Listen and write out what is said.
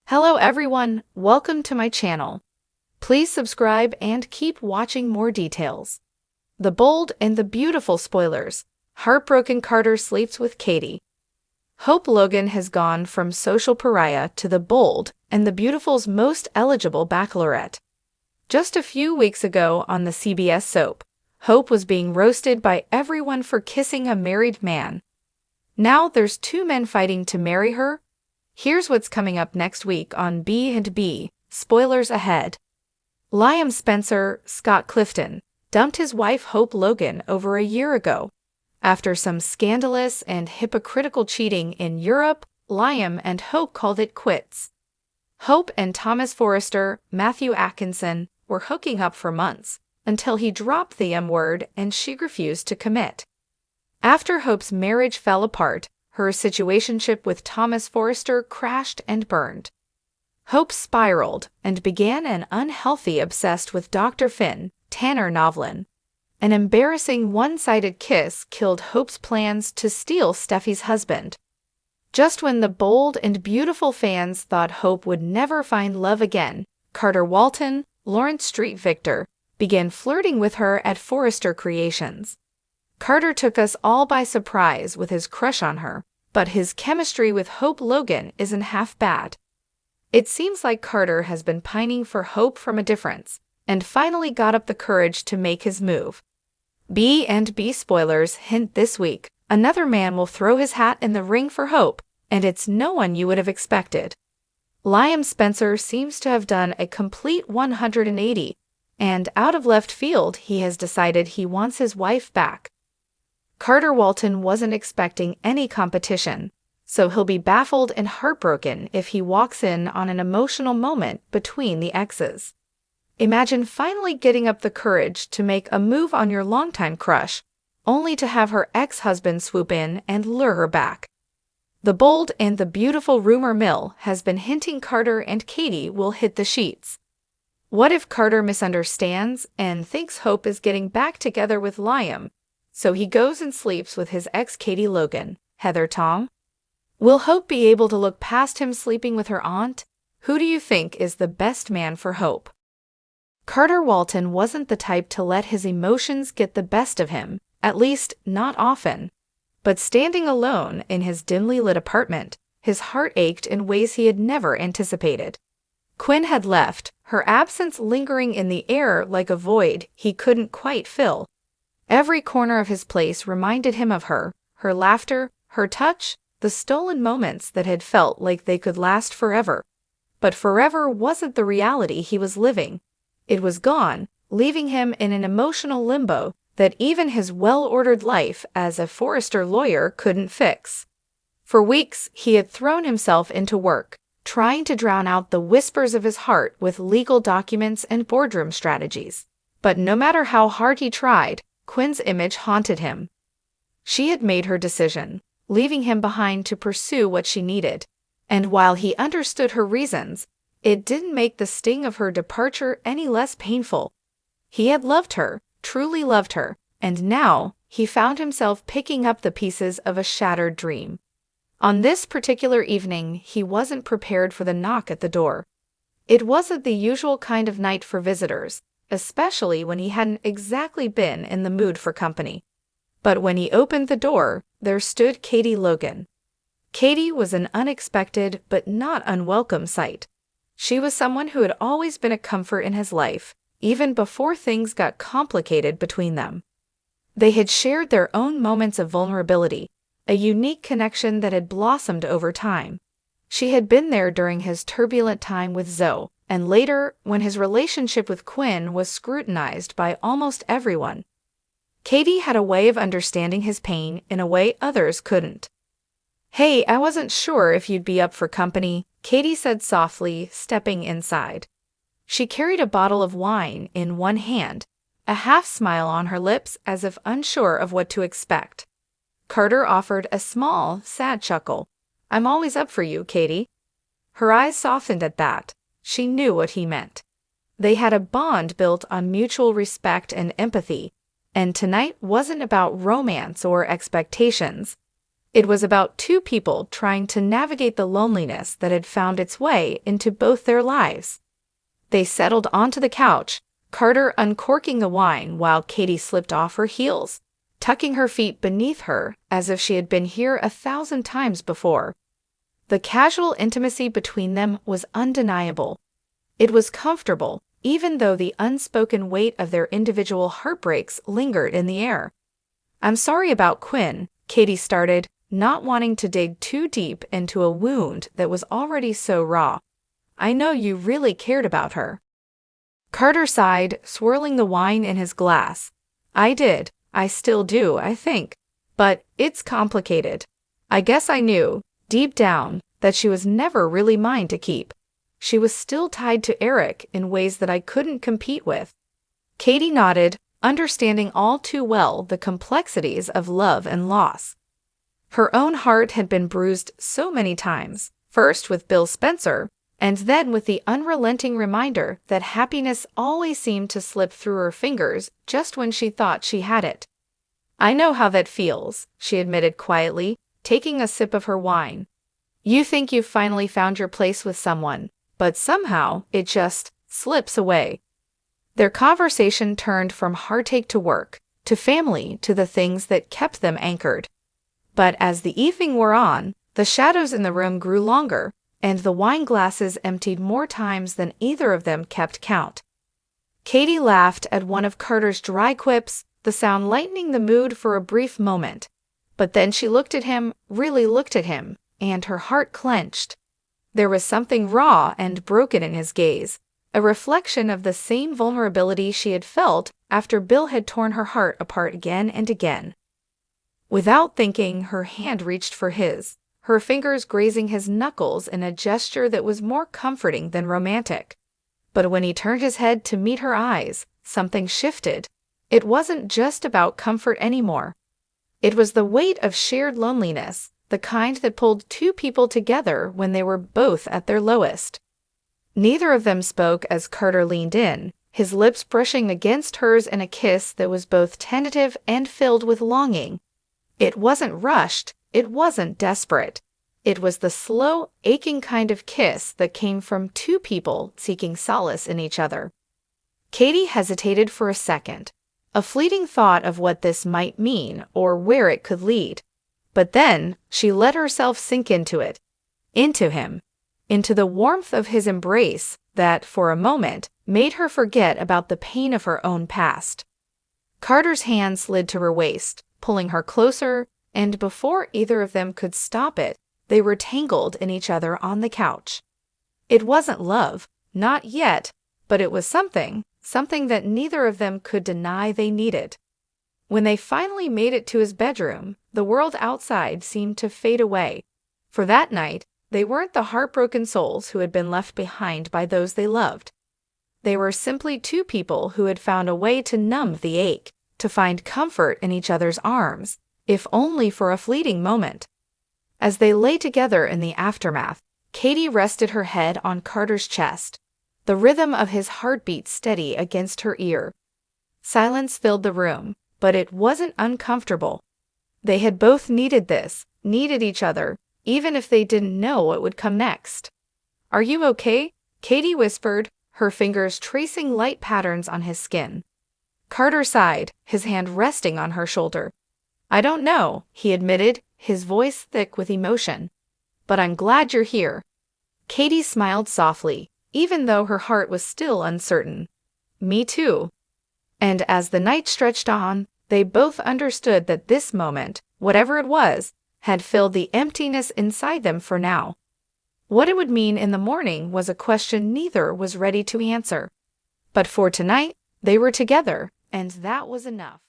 Hello everyone, welcome to my channel. Please subscribe and keep watching more details. The bold and the beautiful spoilers. Heartbroken Carter sleeps with Katie. Hope Logan has gone from social pariah to the bold and the beautiful's most eligible bachelorette. Just a few weeks ago on the CBS soap, Hope was being roasted by everyone for kissing a married man. Now there's two men fighting to marry her. Here's what's coming up next week on B&B. Spoilers ahead. Liam Spencer, Scott Clifton, dumped his wife Hope Logan over a year ago. After some scandalous and hypocritical cheating in Europe, Liam and Hope called it quits. Hope and Thomas Forrester, Matthew Atkinson, were hooking up for months, until he dropped the M-word and she refused to commit. After Hope's marriage fell apart, her situationship with Thomas Forrester crashed and burned. Hope spiraled and began an unhealthy obsessed with Dr. Finn, Tanner Novlin. An embarrassing one-sided kiss killed Hope's plans to steal Steffi's husband. Just when the bold and beautiful fans thought Hope would never find love again, Carter Walton, Lawrence Street Victor, began flirting with her at Forrester Creations. Carter took us all by surprise with his crush on her, but his chemistry with Hope Logan isn't half bad. It seems like Carter has been pining for hope from a difference, and finally got up the courage to make his move. B&B spoilers hint this week, another man will throw his hat in the ring for Hope, and it's no one you would have expected. Liam Spencer seems to have done a complete 180, and out of left field he has decided he wants his wife back. Carter Walton wasn't expecting any competition, so he'll be baffled and heartbroken if he walks in on an emotional moment between the exes. Imagine finally getting up the courage to make a move on your longtime crush, only to have her ex-husband swoop in and lure her back. The bold and the beautiful rumor mill has been hinting Carter and Katie will hit the sheets. What if Carter misunderstands and thinks Hope is getting back together with Liam, so he goes and sleeps with his ex Katie Logan, Heather Tong? Will Hope be able to look past him sleeping with her aunt? Who do you think is the best man for Hope? Carter Walton wasn't the type to let his emotions get the best of him, at least not often. But standing alone in his dimly lit apartment, his heart ached in ways he had never anticipated. Quinn had left, her absence lingering in the air like a void he couldn't quite fill. Every corner of his place reminded him of her laughter, her touch, the stolen moments that had felt like they could last forever. But forever wasn't the reality he was living. It was gone, leaving him in an emotional limbo that even his well-ordered life as a Forrester lawyer couldn't fix. For weeks, he had thrown himself into work, trying to drown out the whispers of his heart with legal documents and boardroom strategies. But no matter how hard he tried, Quinn's image haunted him. She had made her decision, leaving him behind to pursue what she needed. And while he understood her reasons, it didn't make the sting of her departure any less painful. He had loved her, truly loved her, and now he found himself picking up the pieces of a shattered dream. On this particular evening, he wasn't prepared for the knock at the door. It wasn't the usual kind of night for visitors, especially when he hadn't exactly been in the mood for company. But when he opened the door, there stood Katie Logan. Katie was an unexpected but not unwelcome sight. She was someone who had always been a comfort in his life, even before things got complicated between them. They had shared their own moments of vulnerability, a unique connection that had blossomed over time. She had been there during his turbulent time with Zoe, and later when his relationship with Quinn was scrutinized by almost everyone. Katie had a way of understanding his pain in a way others couldn't. "Hey, I wasn't sure if you'd be up for company," Katie said softly, stepping inside. She carried a bottle of wine in one hand, a half-smile on her lips as if unsure of what to expect. Carter offered a small, sad chuckle. "I'm always up for you, Katie." Her eyes softened at that. She knew what he meant. They had a bond built on mutual respect and empathy, and tonight wasn't about romance or expectations. It was about two people trying to navigate the loneliness that had found its way into both their lives. They settled onto the couch, Carter uncorking the wine while Katie slipped off her heels, tucking her feet beneath her as if she had been here 1,000 times before. The casual intimacy between them was undeniable. It was comfortable, even though the unspoken weight of their individual heartbreaks lingered in the air. "I'm sorry about Quinn," Katie started, not wanting to dig too deep into a wound that was already so raw. "I know you really cared about her." Carter sighed, swirling the wine in his glass. "I did. I still do, I think. But it's complicated. I guess I knew, deep down, that she was never really mine to keep. She was still tied to Eric in ways that I couldn't compete with." Katie nodded, understanding all too well the complexities of love and loss. Her own heart had been bruised so many times, first with Bill Spencer, and then with the unrelenting reminder that happiness always seemed to slip through her fingers just when she thought she had it. "I know how that feels," she admitted quietly, taking a sip of her wine. "You think you've finally found your place with someone, but somehow it just slips away." Their conversation turned from heartache to work, to family, to the things that kept them anchored. But as the evening wore on, the shadows in the room grew longer, and the wine glasses emptied more times than either of them kept count. Katie laughed at one of Carter's dry quips, the sound lightening the mood for a brief moment. But then she looked at him, really looked at him, and her heart clenched. There was something raw and broken in his gaze, a reflection of the same vulnerability she had felt after Bill had torn her heart apart again and again. Without thinking, her hand reached for his, her fingers grazing his knuckles in a gesture that was more comforting than romantic. But when he turned his head to meet her eyes, something shifted. It wasn't just about comfort anymore. It was the weight of shared loneliness, the kind that pulled two people together when they were both at their lowest. Neither of them spoke as Carter leaned in, his lips brushing against hers in a kiss that was both tentative and filled with longing. It wasn't rushed, it wasn't desperate. It was the slow, aching kind of kiss that came from two people seeking solace in each other. Katie hesitated for a second, a fleeting thought of what this might mean or where it could lead. But then she let herself sink into it, into him, into the warmth of his embrace that, for a moment, made her forget about the pain of her own past. Carter's hand slid to her waist, pulling her closer, and before either of them could stop it, they were tangled in each other on the couch. It wasn't love, not yet, but it was something that neither of them could deny they needed. When they finally made it to his bedroom, the world outside seemed to fade away. For that night, they weren't the heartbroken souls who had been left behind by those they loved. They were simply two people who had found a way to numb the ache, to find comfort in each other's arms, if only for a fleeting moment. As they lay together in the aftermath, Katie rested her head on Carter's chest, the rhythm of his heartbeat steady against her ear. Silence filled the room, but it wasn't uncomfortable. They had both needed this, needed each other, even if they didn't know what would come next. "Are you okay?" Katie whispered, her fingers tracing light patterns on his skin. Carter sighed, his hand resting on her shoulder. "I don't know," he admitted, his voice thick with emotion. "But I'm glad you're here." Katie smiled softly, even though her heart was still uncertain. "Me too." And as the night stretched on, they both understood that this moment, whatever it was, had filled the emptiness inside them for now. What it would mean in the morning was a question neither was ready to answer. But for tonight, they were together, and that was enough.